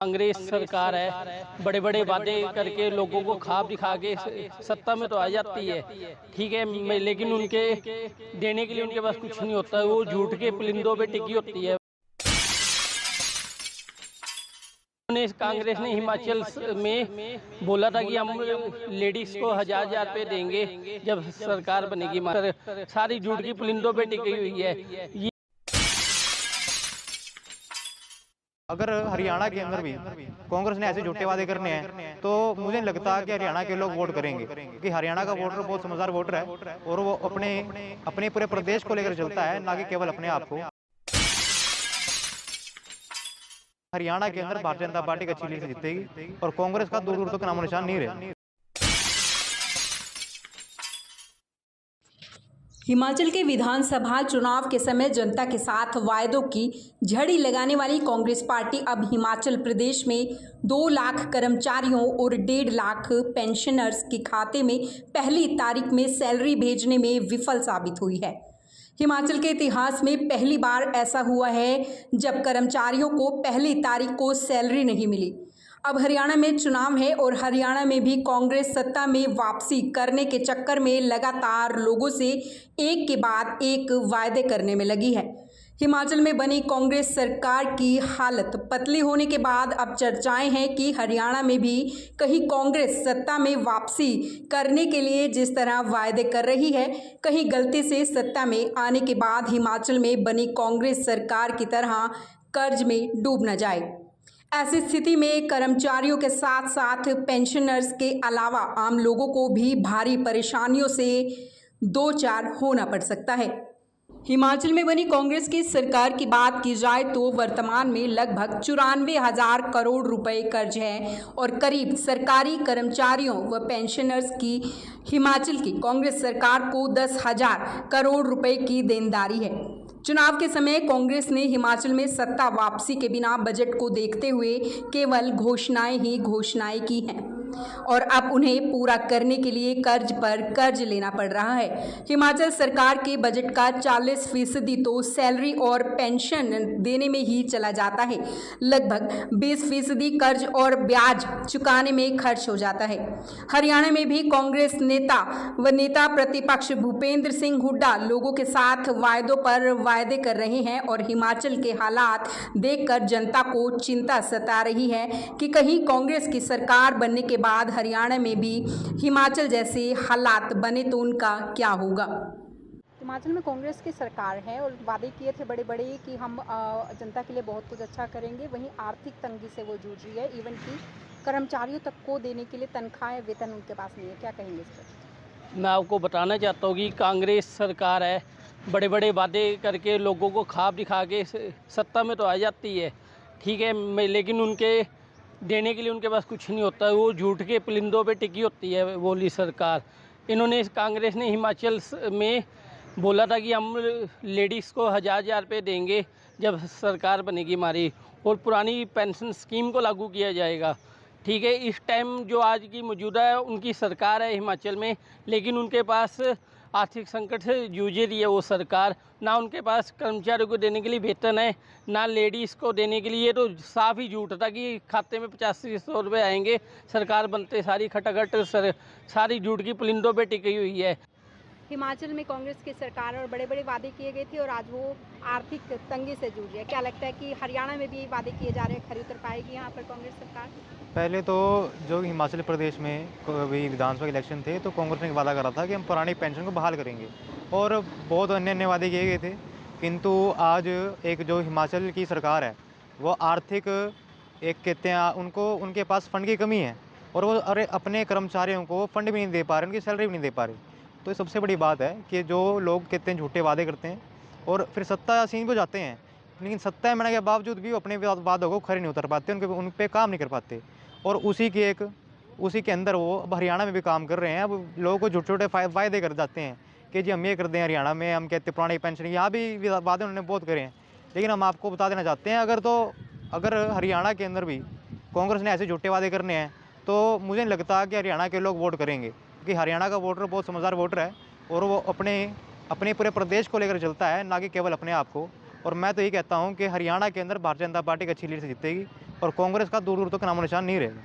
कांग्रेस सरकार है, बड़े बड़े वादे करके लोगों को ख्वाब दिखा के सत्ता में तो आ जाती है। ठीक है, लेकिन उनके देने के लिए उनके पास कुछ नहीं होता है। वो झूठ के पुलिंदों पे टिकी होती है। कांग्रेस ने हिमाचल में बोला था कि हम लेडीज को हजार रुपए देंगे जब सरकार बनेगी। सारी झूठ की पुलिंदों पे टिकी हुई है। अगर हरियाणा के अंदर भी कांग्रेस ने ऐसे झूठे वादे करने हैं तो मुझे नहीं लगता कि हरियाणा के लोग वोट करेंगे, क्योंकि हरियाणा का वोटर बहुत समझदार वोटर है और वो अपने पूरे प्रदेश को लेकर चलता है, ना कि केवल अपने आप को। हरियाणा के अंदर भारतीय जनता पार्टी अच्छी लीड से जीतेगी और कांग्रेस का दूर दूर तक नामो निशान नहीं रहा। हिमाचल के विधानसभा चुनाव के समय जनता के साथ वायदों की झड़ी लगाने वाली कांग्रेस पार्टी अब हिमाचल प्रदेश में 2 लाख कर्मचारियों और 1.5 लाख पेंशनर्स के खाते में पहली तारीख में सैलरी भेजने में विफल साबित हुई है। हिमाचल के इतिहास में पहली बार ऐसा हुआ है जब कर्मचारियों को पहली तारीख को सैलरी नहीं मिली। अब हरियाणा में चुनाव है और हरियाणा में भी कांग्रेस सत्ता में वापसी करने के चक्कर में लगातार लोगों से एक के बाद एक वायदे करने में लगी है। हिमाचल में बनी कांग्रेस सरकार की हालत पतली होने के बाद अब चर्चाएं हैं कि हरियाणा में भी कहीं कांग्रेस सत्ता में वापसी करने के लिए जिस तरह वायदे कर रही है, कहीं गलती से सत्ता में आने के बाद हिमाचल में बनी कांग्रेस सरकार की तरह कर्ज में डूब न जाए। ऐसी स्थिति में कर्मचारियों के साथ साथ पेंशनर्स के अलावा आम लोगों को भी भारी परेशानियों से दो चार होना पड़ सकता है। हिमाचल में बनी कांग्रेस की सरकार की बात की जाए तो वर्तमान में लगभग 94,000 करोड़ रुपए कर्ज है और करीब सरकारी कर्मचारियों व पेंशनर्स की हिमाचल की कांग्रेस सरकार को 10,000 करोड़ रुपए की देनदारी है। चुनाव के समय कांग्रेस ने हिमाचल में सत्ता वापसी के बिना बजट को देखते हुए केवल घोषणाएं ही घोषणाएं की हैं और अब उन्हें पूरा करने के लिए कर्ज पर कर्ज लेना पड़ रहा है। हिमाचल सरकार के बजट का 40% तो सैलरी और पेंशन देने में ही चला जाता है। लगभग 20% कर्ज और ब्याज चुकाने में खर्च हो जाता है। हरियाणा में भी कांग्रेस नेता व नेता प्रतिपक्ष भूपेंद्र सिंह हुड्डा लोगों के साथ वायदों पर वायदे कर रहे हैं और हिमाचल के हालात देखकर जनता को चिंता सता रही है कि कहीं कांग्रेस की सरकार बनने के बाद हरियाणा में भी हिमाचल जैसे हालात बने तो उनका क्या होगा। हिमाचल में कांग्रेस की सरकार है और वादे किए थे बड़े बड़े कि हम जनता के लिए बहुत कुछ अच्छा करेंगे, वहीं आर्थिक तंगी से वो जूझ रही है। इवन कि कर्मचारियों तक को देने के लिए तनख्वाहें वेतन उनके पास नहीं है। क्या कहेंगे इस पर? मैं आपको बताना चाहता हूँ कि कांग्रेस सरकार है, बड़े बड़े वादे करके लोगों को ख्वाब दिखा के सत्ता में तो आ जाती है। ठीक है, लेकिन उनके देने के लिए उनके पास कुछ नहीं होता है। वो झूठ के पुलिंदों पे टिकी होती है बोली सरकार। कांग्रेस ने हिमाचल में बोला था कि हम लेडीज़ को हजार रुपए देंगे जब सरकार बनेगी हमारी, और पुरानी पेंशन स्कीम को लागू किया जाएगा। ठीक है, इस टाइम जो आज की मौजूदा है उनकी सरकार है हिमाचल में, लेकिन उनके पास आर्थिक संकट से जूझ रही है वो सरकार। ना उनके पास कर्मचारियों को देने के लिए वेतन है, ना लेडीज़ को देने के लिए। ये तो साफ ही झूठ था कि खाते में 8500 रुपये आएंगे सरकार बनते सारी खटाखट सारी झूठ की पुलिंदों पे टिकी हुई है। हिमाचल में कांग्रेस की सरकार और बड़े बड़े वादे किए गए थे और आज वो आर्थिक तंगी से जूझ रही है। क्या लगता है कि हरियाणा में भी वादे किए जा रहे हैं, खरी उतर पाएगी यहाँ पर कांग्रेस सरकार? पहले तो जो हिमाचल प्रदेश में भी विधानसभा इलेक्शन थे तो कांग्रेस ने वादा करा था कि हम पुरानी पेंशन को बहाल करेंगे और बहुत अन्य अन्य वादे किए गए थे। किंतु आज एक जो हिमाचल की सरकार है वो आर्थिक एक कहते हैं उनको उनके पास फंड की कमी है और वो अपने कर्मचारियों को फंड भी नहीं दे पा रहे, उनकी सैलरी भी नहीं दे पा रहे। तो सबसे बड़ी बात है कि जो लोग कहते हैं झूठे वादे करते हैं और फिर सत्ता सीन पे जाते हैं, लेकिन सत्ता में आने के बावजूद भी अपने वादों को खरे नहीं उतर पाते, उन पे काम नहीं कर पाते। और उसी के अंदर वो अब हरियाणा में भी काम कर रहे हैं। अब लोगों को छोटे छोटे वायदे कर जाते हैं कि जी हम ये कर दें हरियाणा में, हम कहते हैं पुरानी पेंशन, यहाँ भी वादे उन्होंने बहुत करे हैं। लेकिन हम आपको बता देना चाहते हैं अगर हरियाणा के अंदर भी कांग्रेस ने ऐसे झूठे वादे करने हैं तो मुझे नहीं लगता कि हरियाणा के लोग वोट करेंगे, क्योंकि हरियाणा का वोटर बहुत समझदार वोटर है और वो अपने पूरे प्रदेश को लेकर चलता है, ना कि केवल अपने आप को। और मैं तो ये कहता हूँ कि हरियाणा के अंदर भारतीय जनता पार्टी अच्छी लीड से जीतेगी और कांग्रेस का दूर दूर तक नामो निशान नहीं रहेगा।